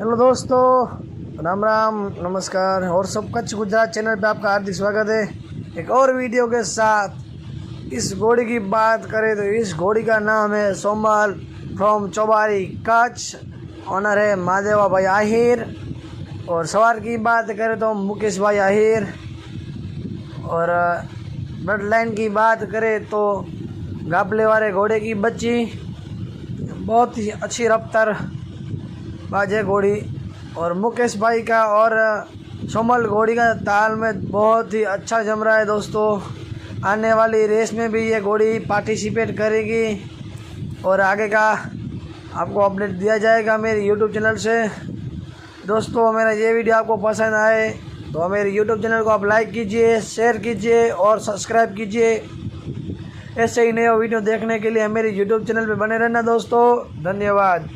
Hello दोस्तों, राम राम, नमस्कार और सब कच्छ गुजरात चैनल पे आपका हार्दिक स्वागत है एक और वीडियो के साथ। इस घोड़ी की बात करें तो इस घोड़ी का नाम है सोमल फ्रॉम चौबारी कच्छ। ऑनर है महादेवा भाई आहिर। और सवार की बात करें तो मुकेश भाई आहिर। और ब्लड लाइन की बात करें तो गाबले वाले घोड़े की बच्ची, बहुत ही अच्छी रफ्तार बाज है घोड़ी। और मुकेश भाई का और सोमल घोड़ी का ताल में बहुत ही अच्छा जम रहा है दोस्तों। आने वाली रेस में भी ये घोड़ी पार्टिसिपेट करेगी और आगे का आपको अपडेट दिया जाएगा मेरे यूट्यूब चैनल से। दोस्तों, मेरा ये वीडियो आपको पसंद आए तो मेरे यूट्यूब चैनल को आप लाइक कीजिए, शेयर कीजिए और सब्सक्राइब कीजिए। ऐसे ही नए वीडियो देखने के लिए मेरे यूट्यूब चैनल पर बने रहना दोस्तों। धन्यवाद।